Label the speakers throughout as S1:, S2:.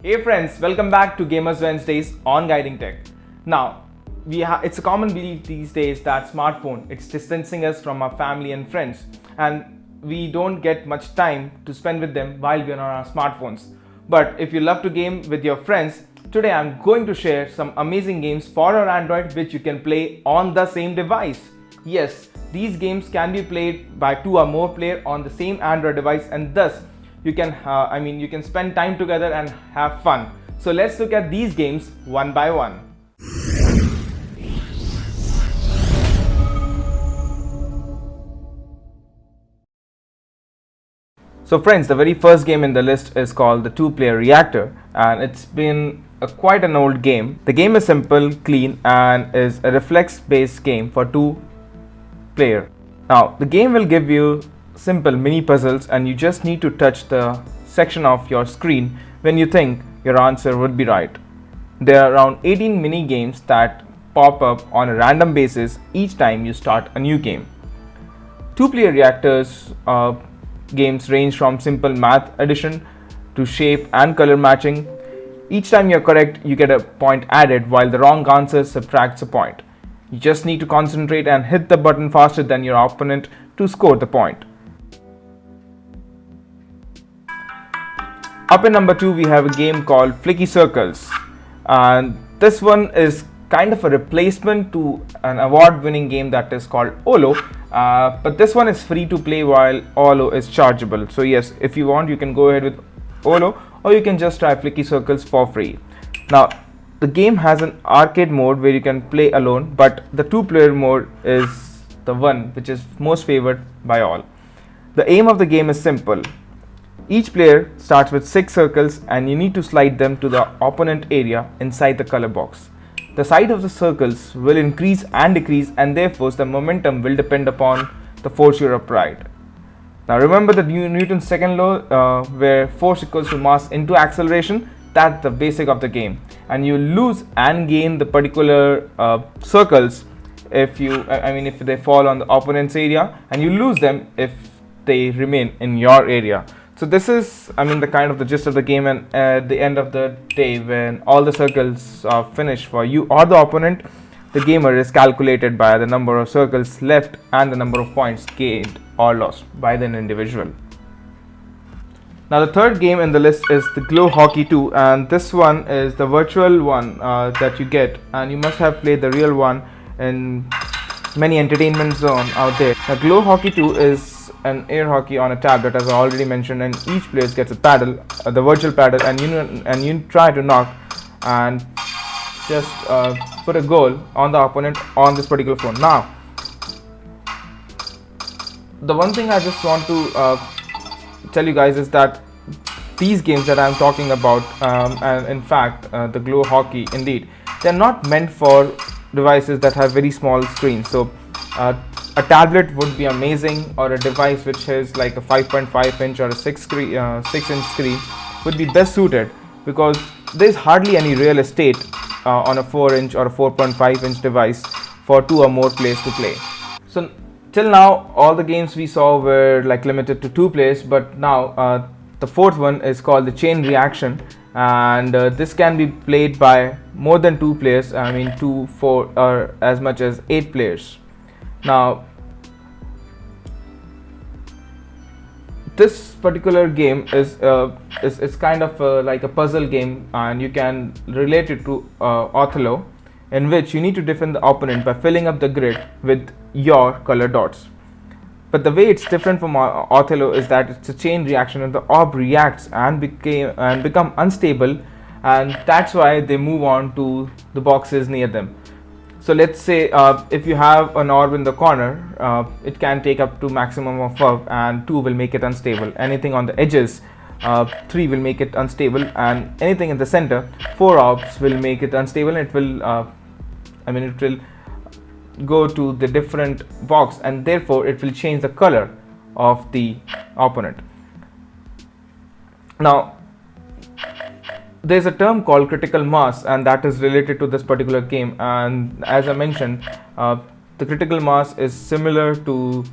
S1: Hey friends, welcome back to Gamers Wednesdays on Guiding Tech. Now, it's a common belief these days that smartphone, it's distancing us from our family and friends, and we don't get much time to spend with them while we're on our smartphones. But if you love to game with your friends, today I'm going to share some amazing games for your Android which you can play on the same device. Yes, these games can be played by 2 or more players on the same Android device, and thus you can spend time together and have fun. So let's look at these games one by one. So friends, the very first game in the list is called the Player Reactor, and it's been quite an old game. The game is simple, clean, and is a reflex-based game for 2 players. Now, the game will give you simple mini puzzles, and you just need to touch the section of your screen when you think your answer would be right. There are around 18 mini games that pop up on a random basis each time you start a new game. Player Reactors games range from simple math addition to shape and color matching. Each time you're correct, you get a point added, while the wrong answer subtracts a point. You just need to concentrate and hit the button faster than your opponent to score the point. Up in number 2, we have a game called Flicky Circles, and this one is kind of a replacement to an award-winning game that is called Olo, but this one is free to play while Olo is chargeable. So yes, if you want, you can go ahead with Olo, or you can just try Flicky Circles for free. Now, the game has an arcade mode where you can play alone, but the 2-player mode is the one which is most favored by all. The aim of the game is simple. Each player starts with 6 circles, and you need to slide them to the opponent area inside the color box. The size of the circles will increase and decrease, and therefore the momentum will depend upon the force you're applied. Now remember the Newton's second law, where force equals to mass into acceleration. That's the basic of the game, and you lose and gain the particular circles if they fall on the opponent's area, and you lose them if they remain in your area. So this is the kind of the gist of the game, and at the end of the day, when all the circles are finished for you or the opponent, the gamer is calculated by the number of circles left and the number of points gained or lost by the individual. Now the third game in the list is the Glow Hockey 2, and this one is the virtual one that you get, and you must have played the real one in many entertainment zones out there. Now Glow Hockey 2 is an air hockey on a tablet, as I already mentioned, and each player gets a paddle, the virtual paddle, and you try to knock and just put a goal on the opponent on this particular phone. Now, the one thing I just want to tell you guys is that these games that I'm talking about, and in fact the Glow Hockey, indeed, they're not meant for devices that have very small screens. So a tablet would be amazing, or a device which is like a 5.5 inch or a 6 inch screen would be best suited, because there's hardly any real estate on a 4 inch or a 4.5 inch device for 2 or more players to play. So till now, all the games we saw were like limited to 2 players, but now the fourth one is called the Chain Reaction, and this can be played by more than 2 players, 2, 4, or as much as 8 players. Now, this particular game is kind of like a puzzle game, and you can relate it to Othello, in which you need to defend the opponent by filling up the grid with your color dots. But the way it's different from Othello is that it's a chain reaction, and the orb reacts and become unstable, and that's why they move on to the boxes near them. So let's say if you have an orb in the corner, it can take up to maximum of 5, and 2 will make it unstable. Anything on the edges, 3 will make it unstable, and anything in the center, 4 orbs will make it unstable. And it will go to the different box, and therefore it will change the color of the opponent. Now, there's a term called critical mass, and that is related to this particular game, and as I mentioned, the critical mass is similar to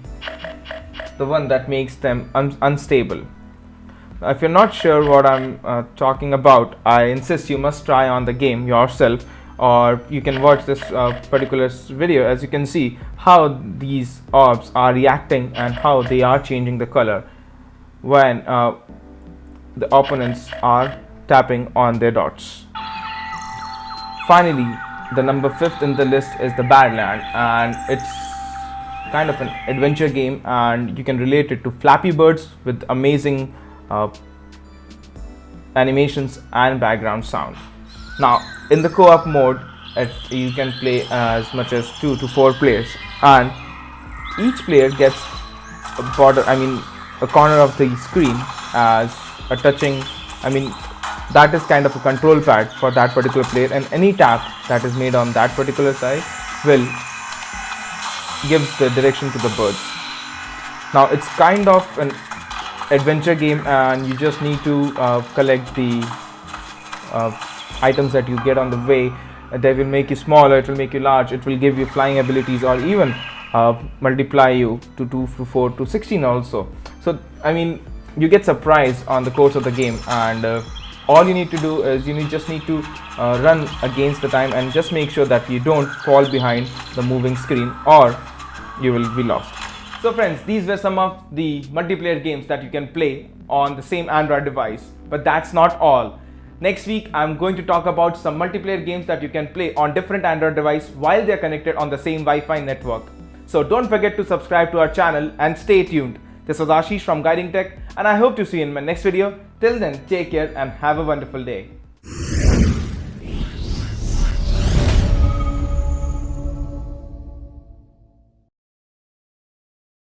S1: the one that makes them unstable. If you're not sure what I'm talking about, I insist you must try on the game yourself, or you can watch this particular video. As you can see how these orbs are reacting and how they are changing the color when the opponents are tapping on their dots. Finally, the number 5th in the list is the Badlands, and it's kind of an adventure game, and you can relate it to Flappy Birds with amazing animations and background sound. Now, in the co-op mode, you can play as much as 2 to 4 players, and each player gets a corner of the screen as a touching. That is kind of a control pad for that particular player, and any tap that is made on that particular side will give the direction to the birds. Now, it's kind of an adventure game, and you just need to collect the items that you get on the way. They will make you smaller, it will make you large, it will give you flying abilities, or even multiply you to 2 to 4 to 16 also. So you get surprised on the course of the game, and all you need to do is just need to run against the time and just make sure that you don't fall behind the moving screen, or you will be lost. So friends, these were some of the multiplayer games that you can play on the same Android device. But that's not all. Next week, I'm going to talk about some multiplayer games that you can play on different Android devices while they're connected on the same Wi-Fi network. So don't forget to subscribe to our channel and stay tuned. This was Ashish from Guiding Tech, and I hope to see you in my next video. Till then, take care and have a wonderful day.